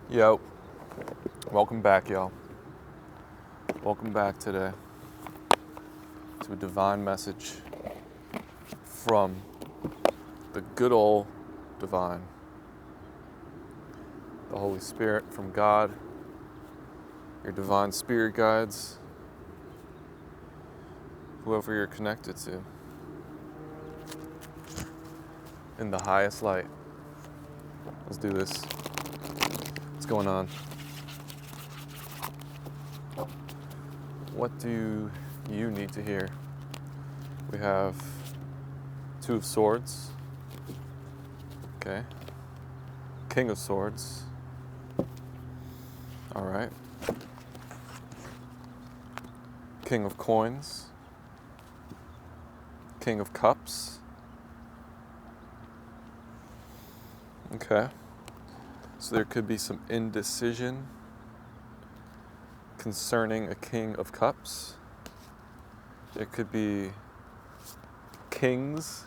Yo, welcome back, y'all. Welcome back today to a divine message from the good old divine, the Holy Spirit from God, your divine spirit guides, whoever you're connected to, in the highest light. Let's do this. What's going on? What do you need to hear? We have Two of Swords. Okay. King of Swords. All right. King of Coins. King of Cups. Okay. So there could be some indecision concerning a King of Cups. There could be kings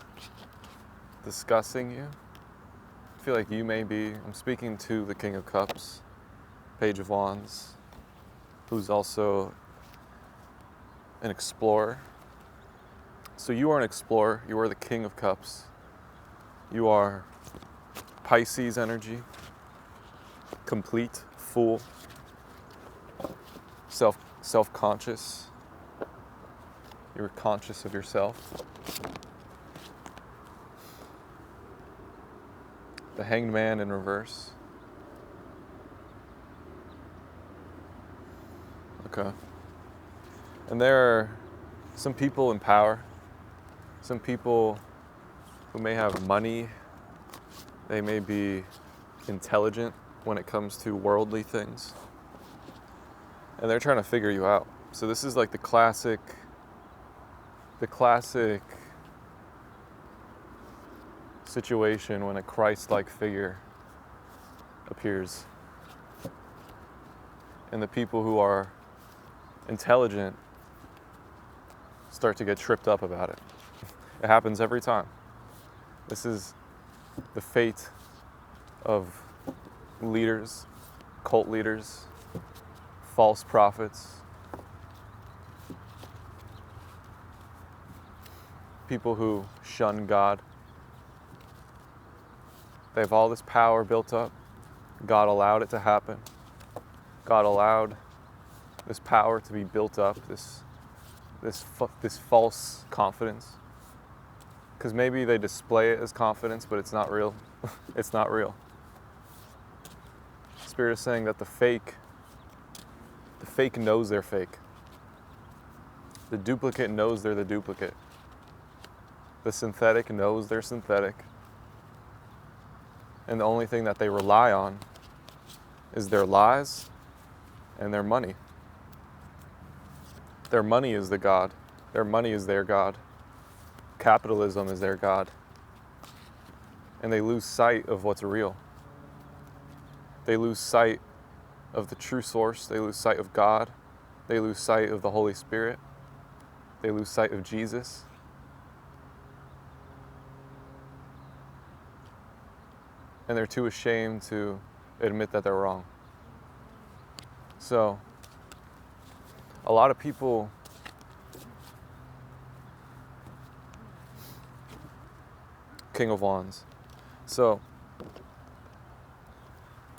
discussing you. I feel like you may be, I'm speaking to the King of Cups, Page of Wands, who's also an explorer. So you are an explorer, you are the King of Cups. You are Pisces energy, complete, full, self-conscious. You're conscious of yourself. The Hanged Man in reverse. Okay. And there are some people in power, some people who may have money, they may be intelligent when it comes to worldly things, and they're trying to figure you out. So this is like the classic situation when a Christ-like figure appears. And the people who are intelligent start to get tripped up about it. It happens every time. This is the fate of leaders, cult leaders, false prophets, people who shun God. They have all this power built up. God allowed it to happen. God allowed this power to be built up, this false confidence. Because maybe they display it as confidence, but it's not real. It's not real. Spirit is saying that the fake knows they're fake. The duplicate knows they're the duplicate. The synthetic knows they're synthetic. And the only thing that they rely on is their lies and their money. Their money is the God. Their money is their God. Capitalism is their God. And they lose sight of what's real. They lose sight of the true source. They lose sight of God. They lose sight of the Holy Spirit. They lose sight of Jesus. And they're too ashamed to admit that they're wrong. So, a lot of people King of Wands. So,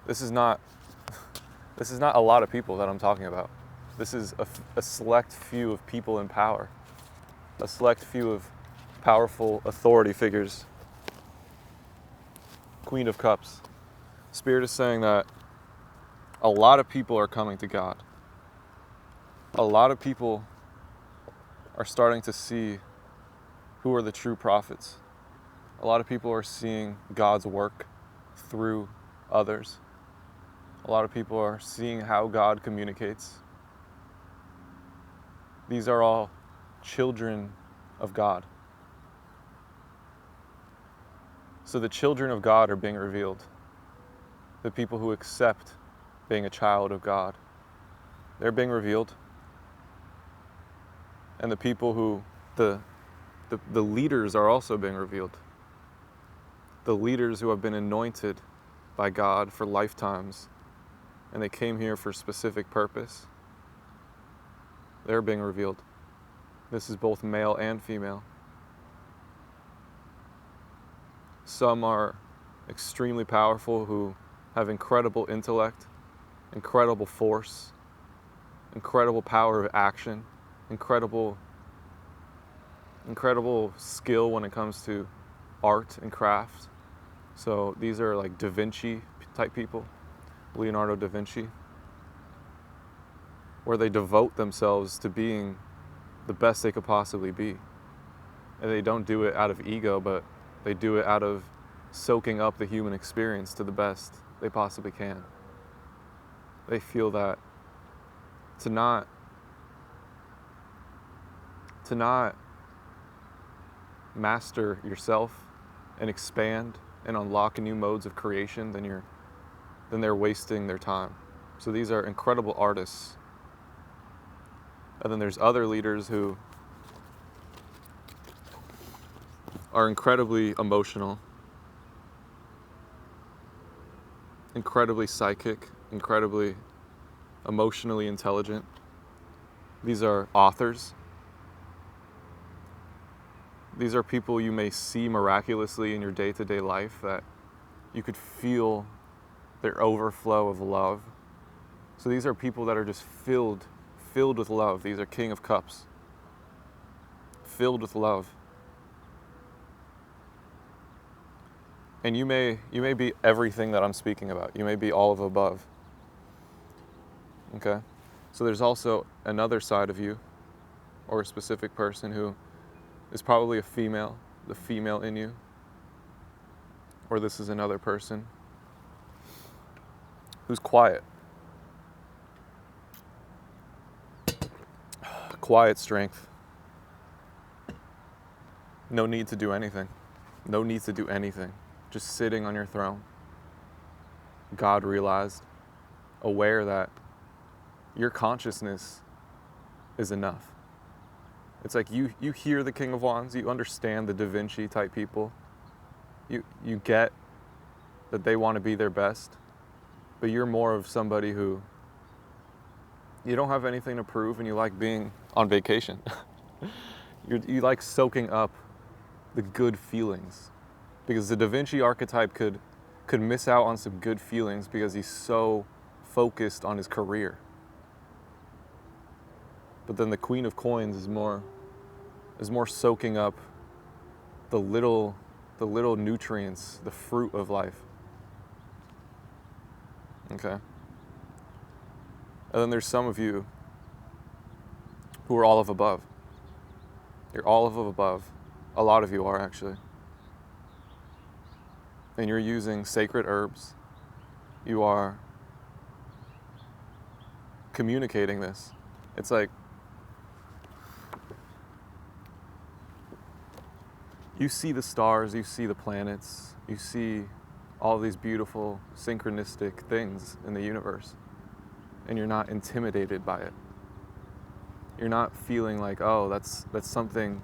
this is not a lot of people that I'm talking about. This is a select few of people in power. A select few of powerful authority figures. Queen of Cups. Spirit is saying that a lot of people are coming to God. A lot of people are starting to see who are the true prophets. A lot of people are seeing God's work through others. A lot of people are seeing how God communicates. These are all children of God. So the children of God are being revealed. The people who accept being a child of God, they're being revealed. And the people who, the leaders are also being revealed. The leaders who have been anointed by God for lifetimes and they came here for a specific purpose, they're being revealed. This is both male and female. Some are extremely powerful who have incredible intellect, incredible force, incredible power of action, incredible skill when it comes to art and craft. So these are like Da Vinci type people, Leonardo da Vinci, where they devote themselves to being the best they could possibly be. And they don't do it out of ego, but they do it out of soaking up the human experience to the best they possibly can. They feel that to not master yourself and expand and unlock new modes of creation, then they're wasting their time. So these are incredible artists. And then there's other leaders who are incredibly emotional, incredibly psychic, incredibly emotionally intelligent. These are authors. These are people you may see miraculously in your day-to-day life, that you could feel their overflow of love. So these are people that are just filled with love. These are King of Cups, filled with love. And you may be everything that I'm speaking about. You may be all of above. Okay? So there's also another side of you, or a specific person who is probably a female, the female in you. Or this is another person who's quiet. Quiet strength. No need to do anything. No need to do anything. Just sitting on your throne. God realized, aware that your consciousness is enough. It's like you hear the King of Wands, you understand the Da Vinci type people. You get that they want to be their best, but you're more of somebody who, you don't have anything to prove and you like being on vacation. You like soaking up the good feelings, because the Da Vinci archetype could miss out on some good feelings because he's so focused on his career. But then the Queen of Coins is more soaking up the little nutrients, the fruit of life. Okay? And then there's some of you who are all of above. You're all of above. A lot of you are, actually. And you're using sacred herbs. You are communicating this. It's like you see the stars, you see the planets, you see all these beautiful synchronistic things in the universe, and you're not intimidated by it. You're not feeling like, oh, that's something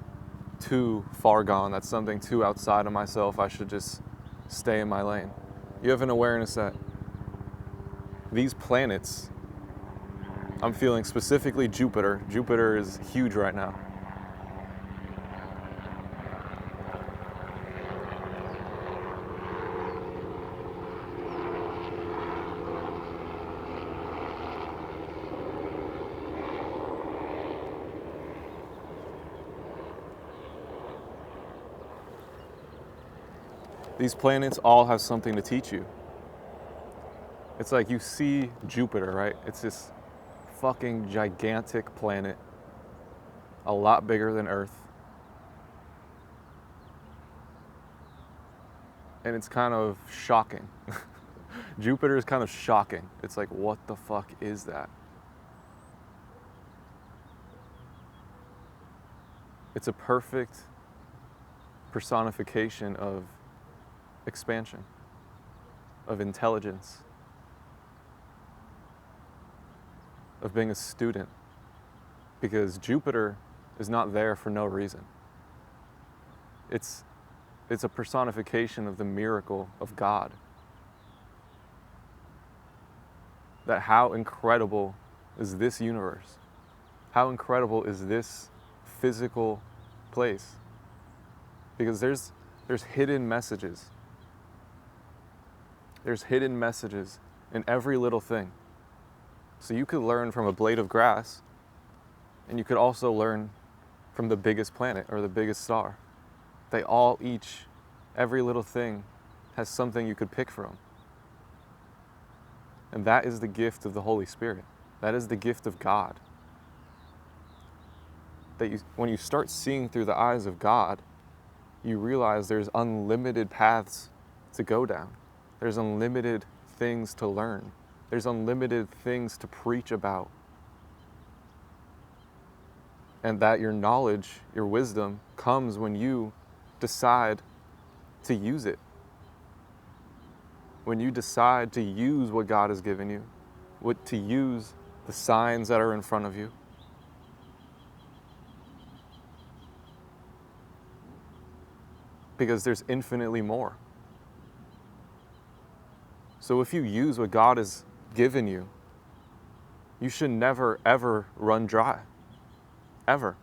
too far gone, that's something too outside of myself, I should just stay in my lane. You have an awareness that these planets, I'm feeling specifically Jupiter. Jupiter is huge right now. These planets all have something to teach you. It's like you see Jupiter, right? It's this fucking gigantic planet, a lot bigger than Earth. And it's kind of shocking. Jupiter is kind of shocking. It's like, what the fuck is that? It's a perfect personification of expansion, of intelligence, of being a student, because Jupiter is not there for no reason. It's a personification of the miracle of God. that how incredible is this universe? How incredible is this physical place? Because there's hidden messages. There's hidden messages in every little thing. So you could learn from a blade of grass, and you could also learn from the biggest planet or the biggest star. They all every little thing has something you could pick from. And that is the gift of the Holy Spirit. That is the gift of God. When you start seeing through the eyes of God, you realize there's unlimited paths to go down. There's unlimited things to learn. There's unlimited things to preach about. And that your knowledge, your wisdom, comes when you decide to use it. When you decide to use what God has given you, to use the signs that are in front of you. Because there's infinitely more. So if you use what God has given you, you should never, ever run dry. Ever.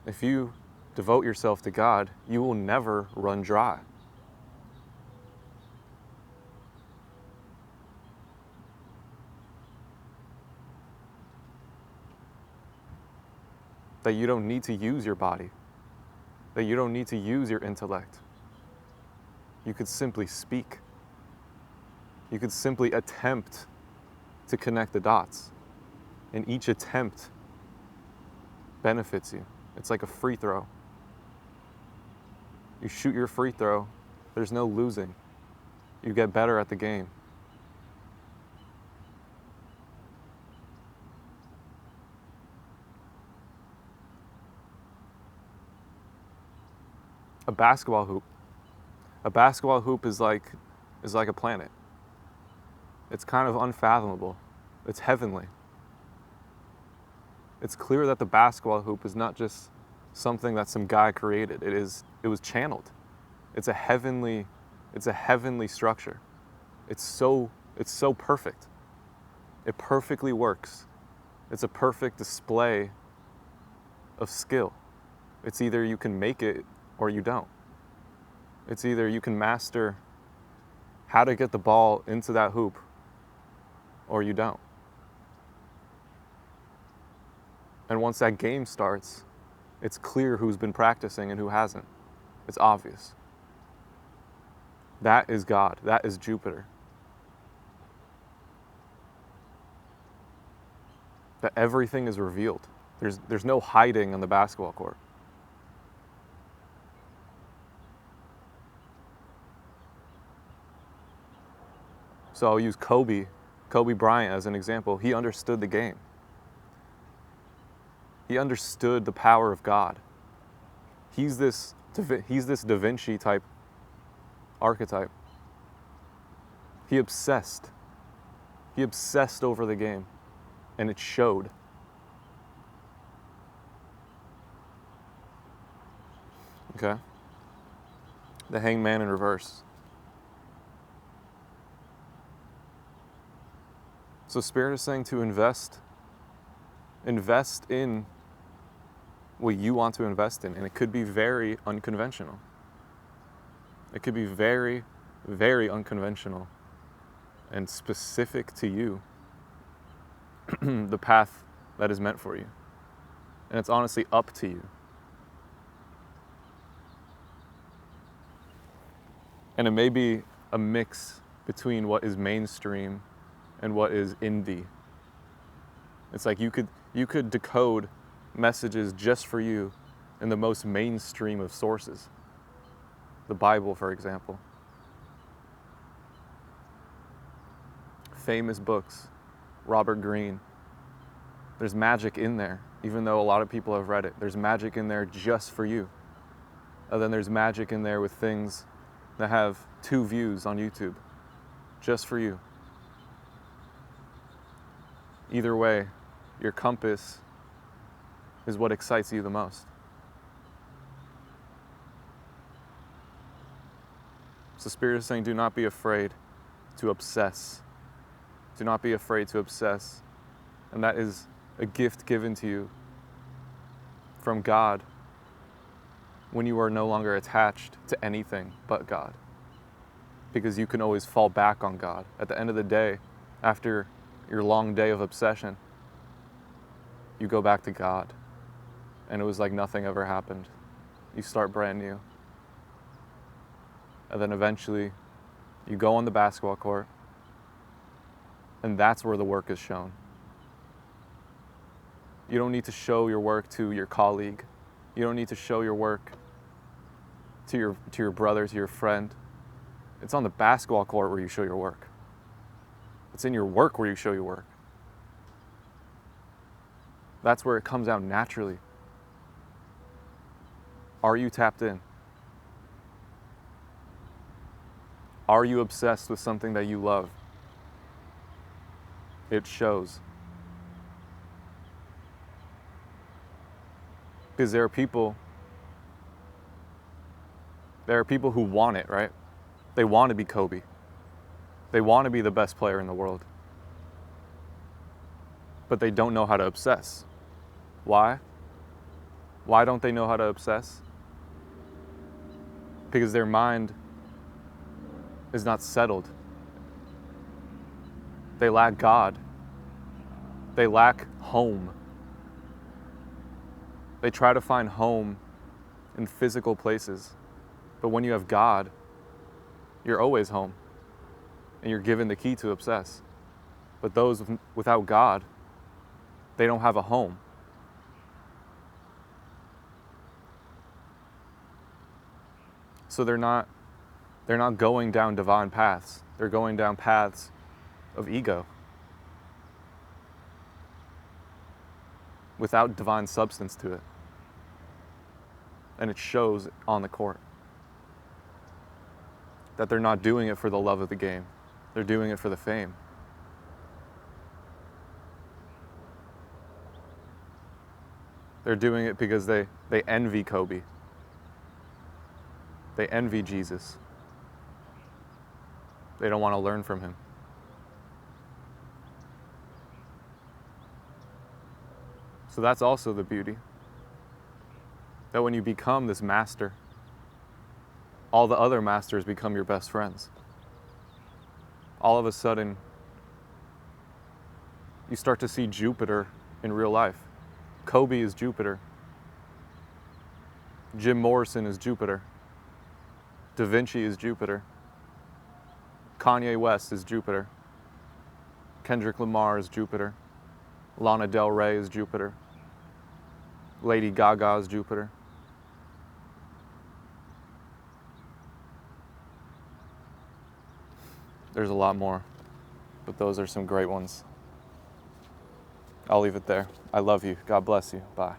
If you devote yourself to God, you will never run dry. That you don't need to use your body. That you don't need to use your intellect. You could simply speak. You could simply attempt to connect the dots. And each attempt benefits you. It's like a free throw. You shoot your free throw, there's no losing. You get better at the game. A basketball hoop. A basketball hoop is like a planet. It's kind of unfathomable. It's heavenly. It's clear that the basketball hoop is not just something that some guy created. It was channeled. It's a heavenly structure. It's so perfect. It perfectly works. It's a perfect display of skill. It's either you can make it or you don't. It's either you can master how to get the ball into that hoop or you don't. And once that game starts, it's clear who's been practicing and who hasn't. It's obvious. That is God. That is Jupiter. That everything is revealed. There's no hiding on the basketball court. So I'll use Kobe Bryant as an example. He understood the game. He understood the power of God. He's this Da Vinci type archetype. He obsessed over the game, and it showed. Okay? The hangman in reverse. So Spirit is saying to invest in what you want to invest in, and it could be very unconventional. It could be very, very unconventional and specific to you, the path that is meant for you. And it's honestly up to you. And it may be a mix between what is mainstream and what is indie. It's like you could decode messages just for you in the most mainstream of sources. The Bible, for example. Famous books, Robert Greene. There's magic in there, even though a lot of people have read it. There's magic in there just for you. And then there's magic in there with things that have 2 views on YouTube, just for you. Either way, your compass is what excites you the most. So Spirit is saying, do not be afraid to obsess Do not be afraid to obsess. And that is a gift given to you from God when you are no longer attached to anything but God. Because you can always fall back on God. At the end of the day, after your long day of obsession, you go back to God. And it was like nothing ever happened. You start brand new. And then eventually, you go on the basketball court, and that's where the work is shown. You don't need to show your work to your colleague. You don't need to show your work to your brother, to your friend. It's on the basketball court where you show your work. It's in your work where you show your work. That's where it comes out naturally. Are you tapped in? Are you obsessed with something that you love? It shows. Because there are people who want it, right? They want to be Kobe. They want to be the best player in the world. But they don't know how to obsess. Why? Why don't they know how to obsess? Because their mind is not settled. They lack God. They lack home. They try to find home in physical places. But when you have God, you're always home. And you're given the key to obsess. But those without God, they don't have a home. So they're not going down divine paths. They're going down paths of ego without divine substance to it. And it shows on the court that they're not doing it for the love of the game. They're doing it for the fame. They're doing it because they envy Kobe. They envy Jesus. They don't want to learn from him. So that's also the beauty. That when you become this master, all the other masters become your best friends. All of a sudden, you start to see Jupiter in real life. Kobe is Jupiter. Jim Morrison is Jupiter. Da Vinci is Jupiter. Kanye West is Jupiter. Kendrick Lamar is Jupiter. Lana Del Rey is Jupiter. Lady Gaga is Jupiter. There's a lot more, but those are some great ones. I'll leave it there. I love you. God bless you. Bye.